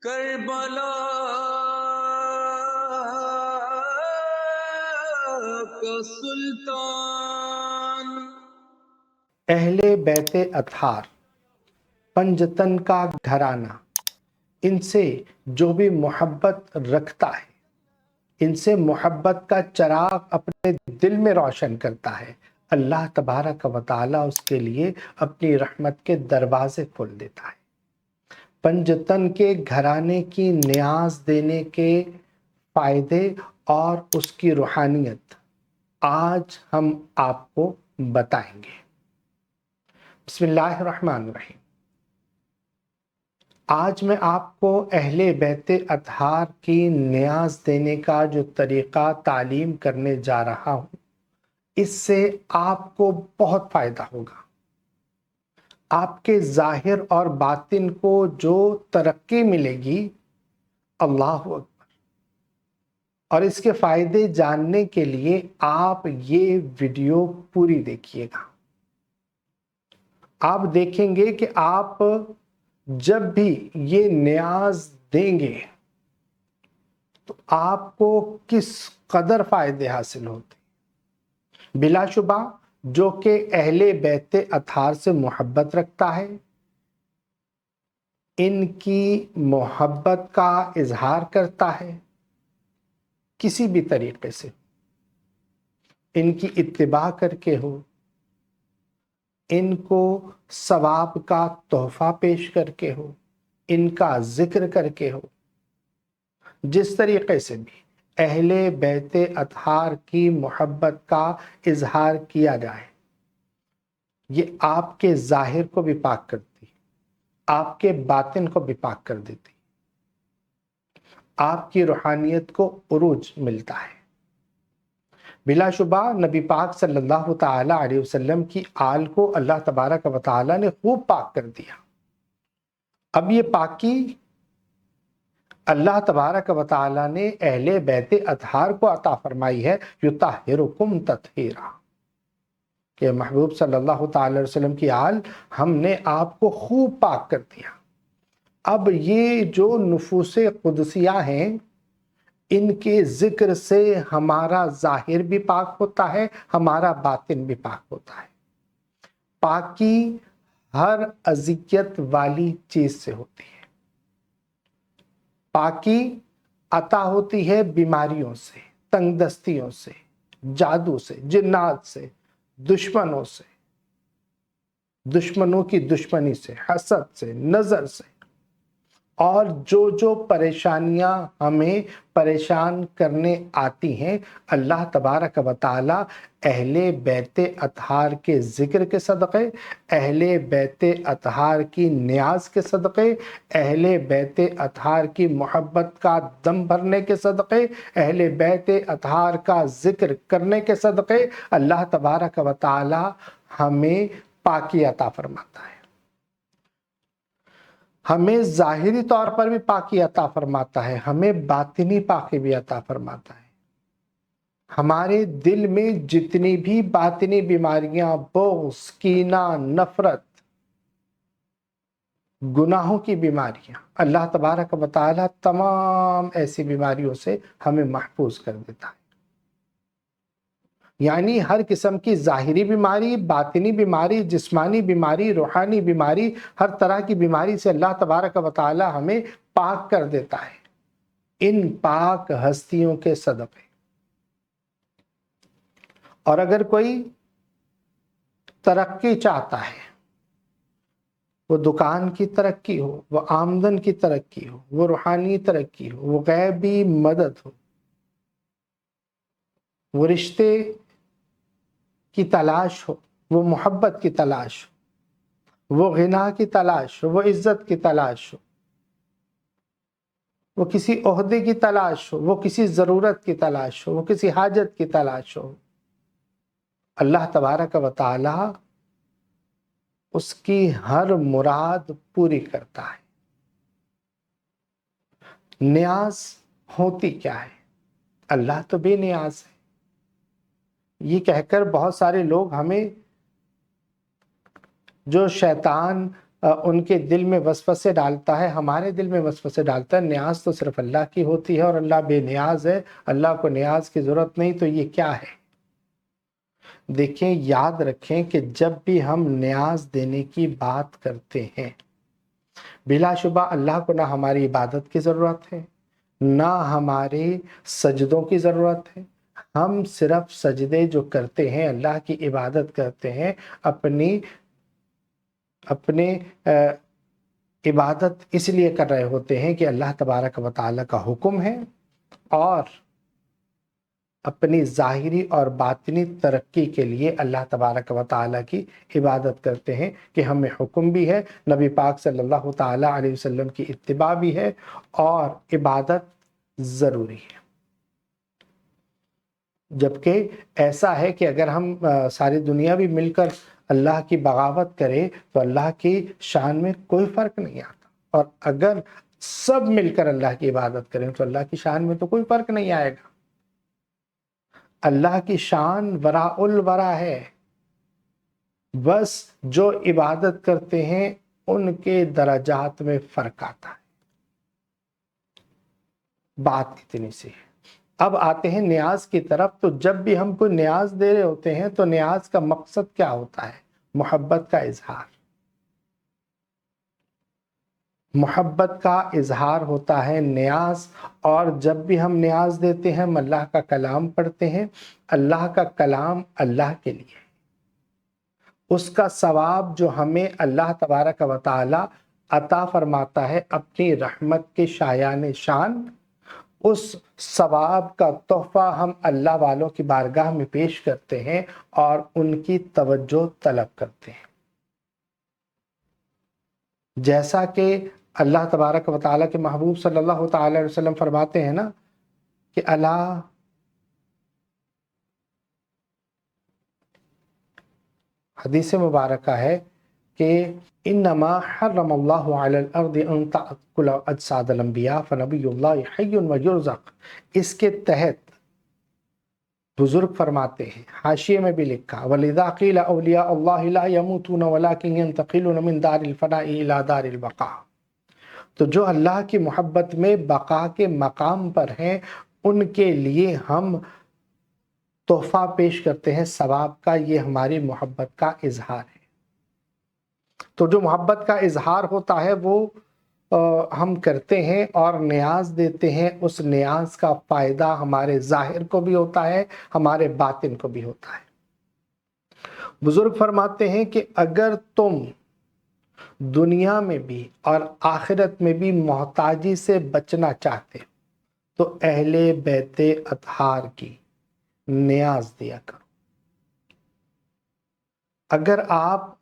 کربلا کا سلطان، اہل بیت اطہار پنجتن کا گھرانہ، ان سے جو بھی محبت رکھتا ہے، ان سے محبت کا چراغ اپنے دل میں روشن کرتا ہے، اللہ تبارک و تعالی اس کے لیے اپنی رحمت کے دروازے کھول دیتا ہے۔ پنجتن کے گھرانے کی نیاز دینے کے فائدے اور اس کی روحانیت آج ہم آپ کو بتائیں گے۔ بسم اللہ الرحمن الرحیم۔ آج میں آپ کو اہل بیت اطہار کی نیاز دینے کا جو طریقہ تعلیم کرنے جا رہا ہوں، اس سے آپ کو بہت فائدہ ہوگا۔ آپ کے ظاہر اور باطن کو جو ترقی ملے گی، اللہ اکبر، اور اس کے فائدے جاننے کے لیے آپ یہ ویڈیو پوری دیکھیے گا۔ آپ دیکھیں گے کہ آپ جب بھی یہ نیاز دیں گے تو آپ کو کس قدر فائدے حاصل ہوتے۔ بلا شبہ جو کہ اہل بیت اطہار سے محبت رکھتا ہے، ان کی محبت کا اظہار کرتا ہے کسی بھی طریقے سے، ان کی اتباع کر کے ہو، ان کو ثواب کا تحفہ پیش کر کے ہو، ان کا ذکر کر کے ہو، جس طریقے سے بھی اہل بیت اطہار کی محبت کا اظہار کیا جائے، یہ آپ کے ظاہر کو بھی پاک کرتی، آپ کے باطن کو بھی پاک کر دیتی، آپ کی روحانیت کو عروج ملتا ہے۔ بلا شبہ نبی پاک صلی اللہ تعالی علیہ وسلم کی آل کو اللہ تبارک و تعالی نے خوب پاک کر دیا۔ اب یہ پاکی اللہ تبارک و تعالی نے اہل بیت اطہار کو عطا فرمائی ہے، یطہرکم تطہیرا، کہ محبوب صلی اللہ تعالی علیہ وسلم کی آل، ہم نے آپ کو خوب پاک کر دیا۔ اب یہ جو نفوس قدسیہ ہیں، ان کے ذکر سے ہمارا ظاہر بھی پاک ہوتا ہے، ہمارا باطن بھی پاک ہوتا ہے۔ پاکی ہر اذیت والی چیز سے ہوتی ہے۔ پاکی عطا ہوتی ہے بیماریوں سے، تنگ دستیوں سے، جادو سے، جنات سے، دشمنوں سے، دشمنوں کی دشمنی سے، حسد سے، نظر سے، اور جو جو پریشانیاں ہمیں پریشان کرنے آتی ہیں، اللہ تبارک و تعالی اہل بیت اطہار کے ذکر کے صدقے، اہل بیت اطہار کی نیاز کے صدقے، اہل بیت اطہار کی محبت کا دم بھرنے کے صدقے، اہل بیت اطہار کا ذکر کرنے کے صدقے، اللہ تبارک و تعالی ہمیں پاکی عطا فرماتا ہے۔ ہمیں ظاہری طور پر بھی پاکی عطا فرماتا ہے، ہمیں باطنی پاکی بھی عطا فرماتا ہے۔ ہمارے دل میں جتنی بھی باطنی بیماریاں، بغض، کینہ، نفرت، گناہوں کی بیماریاں، اللہ تبارک و تعالی تمام ایسی بیماریوں سے ہمیں محفوظ کر دیتا ہے۔ یعنی ہر قسم کی ظاہری بیماری، باطنی بیماری، جسمانی بیماری، روحانی بیماری، ہر طرح کی بیماری سے اللہ تبارک و تعالی ہمیں پاک کر دیتا ہے، ان پاک ہستیوں کے صدقے۔ اور اگر کوئی ترقی چاہتا ہے، وہ دکان کی ترقی ہو، وہ آمدن کی ترقی ہو، وہ روحانی ترقی ہو، وہ غیبی مدد ہو، وہ رشتے کی تلاش ہو، وہ محبت کی تلاش ہو، وہ غنا کی تلاش ہو، وہ عزت کی تلاش ہو، وہ کسی عہدے کی تلاش ہو، وہ کسی ضرورت کی تلاش ہو، وہ کسی حاجت کی تلاش ہو، اللہ تبارک و تعالی اس کی ہر مراد پوری کرتا ہے۔ نیاز ہوتی کیا ہے؟ اللہ تو بے نیاز ہے۔ یہ کہہ کر بہت سارے لوگ ہمیں جو شیطان उनके दिल में वसवसे डालता है, हमारे दिल में वसवसे डालता है। न्याज तो सिर्फ अल्लाह की होती है और अल्लाह बेनियाज है, अल्लाह को न्याज की ज़रूरत नहीं। तो ये क्या है? देखें, याद रखें कि जब भी हम न्याज देने की बात करते हैं, बिलाशुबा अल्लाह को ना हमारी इबादत की ज़रूरत है, ना हमारे सजदों की ज़रूरत है। हम सिर्फ सजदे जो करते हैं, अल्लाह की इबादत करते हैं, अपने इबादत इसलिए कर रहे होते हैं कि अल्लाह तबारक व तआला का हुक्म है, और अपनी ज़ाहिरी और बातिनी तरक्की के लिए अल्लाह तबारक व तआला की इबादत करते हैं कि हमें हुक्म भी है, नबी पाक सल्लल्लाहु तआला अलैहि वसल्लम की इत्तिबा भी है, और इबादत ज़रूरी है। जबकि ऐसा है कि अगर हम सारी दुनिया भी मिलकर अल्लाह की बगावत करें तो अल्लाह की शान में कोई फ़र्क नहीं आता, और अगर सब मिलकर अल्लाह की इबादत करें तो अल्लाह की शान में तो कोई फ़र्क नहीं आएगा। अल्लाह की शान वराउल वरा है, बस जो इबादत करते हैं उनके दराजात में फ़र्क आता है। बात इतनी सी है। अब आते हैं न्याज की तरफ। तो जब भी हम कोई न्याज दे रहे होते हैं तो न्याज का मकसद क्या होता है? मोहब्बत का इजहार। मोहब्बत का इजहार होता है न्याज। और जब भी हम न्याज देते हैं, हम अल्लाह का कलाम पढ़ते हैं। अल्लाह का कलाम अल्लाह के लिए, उसका सवाब जो हमें अल्लाह तबारक व तआला अता फरमाता है अपनी रहमत के शायान शान, उस सवाब का तोहफा हम अल्लाह वालों की बारगाह में पेश करते हैं और उनकी तवज्जो तलब करते हैं। जैसा कि अल्लाह तबारक व तआला के महबूब सल्लल्लाहु तआला अलैहि वसल्लम फरमाते हैं ना कि अला हदीस मुबारका है कि इन्नमा हर्रमल्लाहु अलल अर्दि अन तअकुल अजसादल अंबिया फनबियुल्लाहि हय्युन व युरज़क़। इसके तहत बुजुर्ग फरमाते हैं, हाशिये में भी लिखा, वलिज़ा क़ील औलिया अल्लाहि ला यमूतून वलाकिन यंतक़िलून मिन दारिल फ़नाइ इला दारिल बक़ा। तो जो अल्लाह की मोहब्बत में बका के मकाम पर हैं, उनके लिए हम तोहफा पेश करते हैं सवाब का। ये हमारी मोहब्बत का इजहार है। तो जो मोहब्बत का इजहार होता है वो हम करते हैं और न्याज देते हैं। उस न्याज का फ़ायदा हमारे ज़ाहिर को भी होता है, हमारे बातिन को भी होता है। बुजुर्ग फरमाते हैं कि अगर तुम दुनिया में भी और आखिरत में भी मोहताजी से बचना चाहते तो अहले बैते अतहार की न्याज दिया करो। अगर आप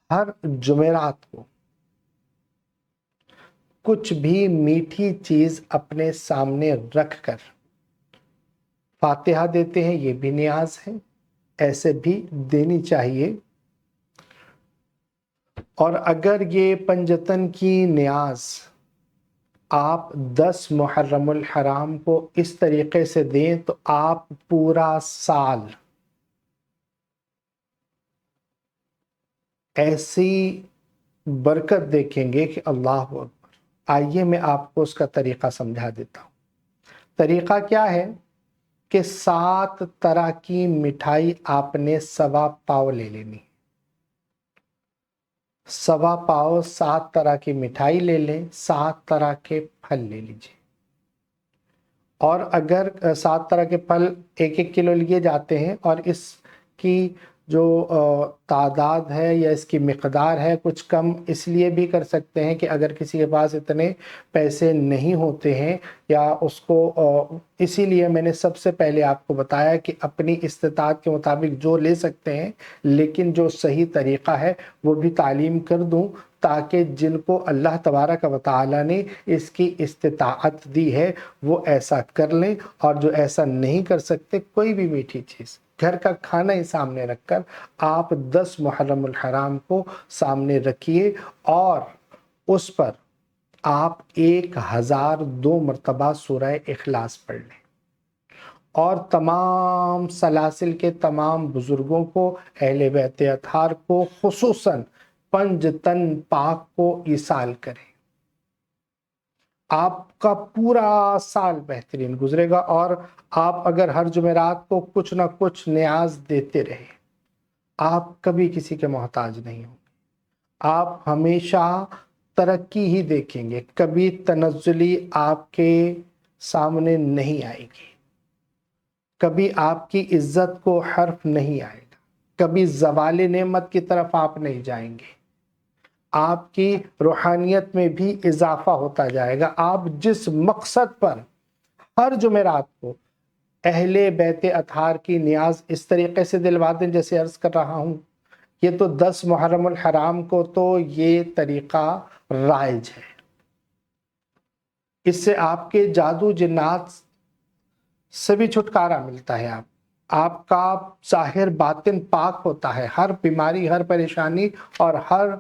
हर जुमेरात को कुछ भी मीठी चीज अपने सामने रखकर फातिहा देते हैं, ये भी न्याज है, ऐसे भी देनी चाहिए। और अगर ये पंजतन की न्याज आप 10 मुहर्रमुल हराम को इस तरीके से दें तो आप पूरा साल ऐसी बरकत देखेंगे कि अल्लाह अकबर। आइए मैं आपको उसका तरीक़ा समझा देता हूँ। तरीक़ा क्या है कि 7 तरह की मिठाई आपने सवा पाव ले लेनी। सवा पाव 7 तरह की मिठाई ले लें, 7 तरह के फल ले लीजिए। और अगर 7 तरह के फल 1-1 किलो लिए जाते हैं और इसकी जो तादाद है या इसकी मिक़दार है कुछ कम इसलिए भी कर सकते हैं कि अगर किसी के पास इतने पैसे नहीं होते हैं या उसको, इसीलिए मैंने सबसे पहले आपको बताया कि अपनी इस्तिताअत के मुताबिक जो ले सकते हैं, लेकिन जो सही तरीक़ा है वो भी तालीम कर दूं ताकि जिनको अल्लाह तबारक व तआला ने इसकी इस्तिताअत दी है वो ऐसा कर लें। और जो ऐसा नहीं कर सकते, कोई भी मीठी चीज़ घर का खाना ही सामने रखकर आप 10 मुहर्रमुल हराम को सामने रखिए और उस पर आप 1002 मरतबा सूरह इखलास पढ़ लें। और तमाम सलासिल के तमाम बुजुर्गों को, अहले बैत अतहार को खुसूसन पंज तन पाक को ईसाल करें, आपका पूरा साल बेहतरीन गुजरेगा। और आप अगर हर जुमेरात को कुछ ना कुछ न्याज देते रहे, आप कभी किसी के मोहताज नहीं होंगे, आप हमेशा तरक्की ही देखेंगे, कभी तनज़्ज़ुली आपके सामने नहीं आएगी, कभी आपकी इज्जत को हर्फ नहीं आएगा, कभी ज़वाले नेमत की तरफ आप नहीं जाएंगे, आपकी रूहानियत में भी इजाफा होता जाएगा। आप जिस मकसद पर हर जुमेरात को अहले बैत अतहार की नियाज इस तरीके से दिलवा दें, जैसे अर्ज कर रहा हूँ, ये तो 10 मुहर्रमुल हराम को तो ये तरीका राइज है। इससे आपके जादू जिन्नात से भी छुटकारा मिलता है, आपका ज़ाहिर बातिन पाक होता है हर बीमारी, हर परेशानी और हर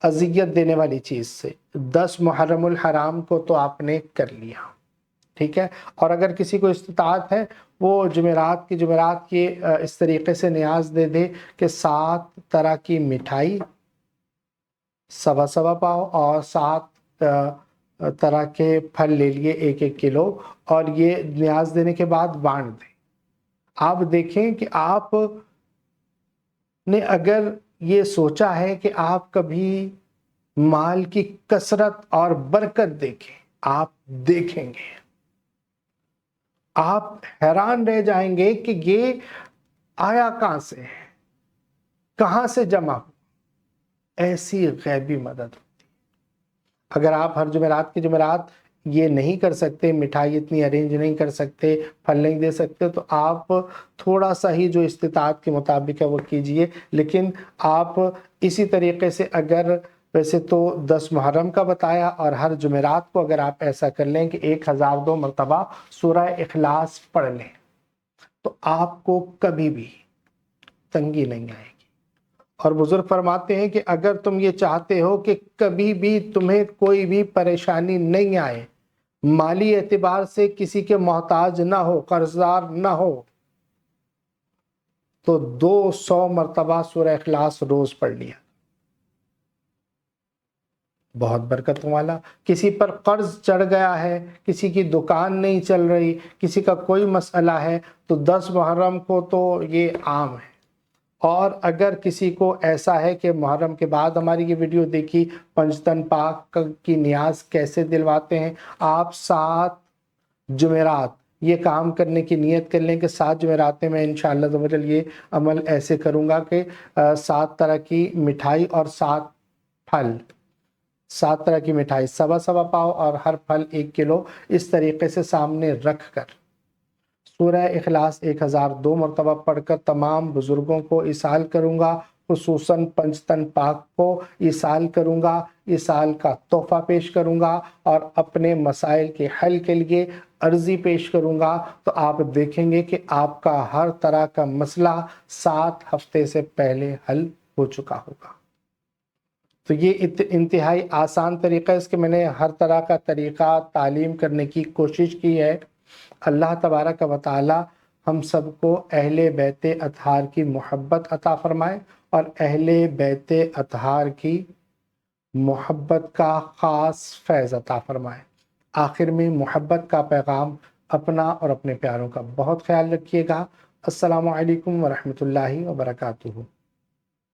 अजियत देने वाली चीज़ से। 10 मुहर्रमुल हराम को तो आपने कर लिया, ठीक है। और अगर किसी को इस्तिताअत है, वो जुमेरात की इस तरीके से नियाज दे दे कि 7 तरह की मिठाई, सवा सवा पाव और 7 तरह के फल ले लिए 1-1 किलो, और ये नियाज देने के बाद बांट दें। आप देखें कि आप ने अगर ये सोचा है कि आप कभी माल की कसरत और बरकत देखें, आप देखेंगे, आप हैरान रह जाएंगे कि ये आया कहाँ से है, कहाँ से जमा हो। ऐसी गैबी मदद होती है। अगर आप हर जुमेरात ये नहीं कर सकते, मिठाई इतनी अरेंज नहीं कर सकते, फल नहीं दे सकते, तो आप थोड़ा सा ही जो इस्तिताअत के मुताबिक है वो कीजिए। लेकिन आप इसी तरीके से, अगर वैसे तो 10 मुहर्रम का बताया, और हर जुमेरात को अगर आप ऐसा कर लें कि 1002 मरतबा सूरह इखलास पढ़ लें, तो आपको कभी भी तंगी नहीं आएगी। और बुजुर्ग फरमाते हैं कि अगर तुम ये चाहते हो कि कभी भी तुम्हें कोई भी परेशानी नहीं आए, माली एतबार से किसी के मोहताज ना हो, कर्जदार ना हो, तो 200 मरतबा सूरह इखलास रोज पढ़ लिया, बहुत बरकत वाला। किसी पर कर्ज चढ़ गया है, किसी की दुकान नहीं चल रही, किसी का कोई मसला है, तो 10 मुहर्रम को तो ये आम है। और अगर किसी को ऐसा है कि मुहर्रम के बाद हमारी ये वीडियो देखी, पंजतन पाक की नियाज कैसे दिलवाते हैं, आप 7 जुमेरात ये काम करने की नियत कर लें कि 7 जुमेरात में इंशाअल्लाह ये अमल ऐसे करूँगा कि 7 तरह की मिठाई और 7 फल, 7 तरह की मिठाई, सवा सवा पाव और हर फल 1 किलो, इस तरीके से सामने रख कर सूरह इखलास 1002 मरतबा पढ़कर तमाम बुज़ुर्गों को इसाल करूँगा, खुसूसन पंजतन पाक को इसाल करूँगा, इसाल का तोहफ़ा पेश करूँगा और अपने मसाइल के हल के लिए अर्ज़ी पेश करूँगा। तो आप देखेंगे कि आपका हर तरह का मसला 7 हफ्ते से पहले हल हो चुका होगा। तो ये इंतहाई आसान तरीक़ा है, इसके मैंने हर तरह का तरीक़ा तालीम करने की कोशिश की है। अल्लाह तबारक व तआला हम सबको अहले बैत अतहार की मोहब्बत अता फ़रमाए और अहले बैत अतहार की मोहब्बत का ख़ास फैज़ अता फ़रमाए। आखिर में मोहब्बत का पैगाम, अपना और अपने प्यारों का बहुत ख्याल रखिएगा। अस्सलामु अलैकुम व रहमतुल्लाहि व बरकातुहू।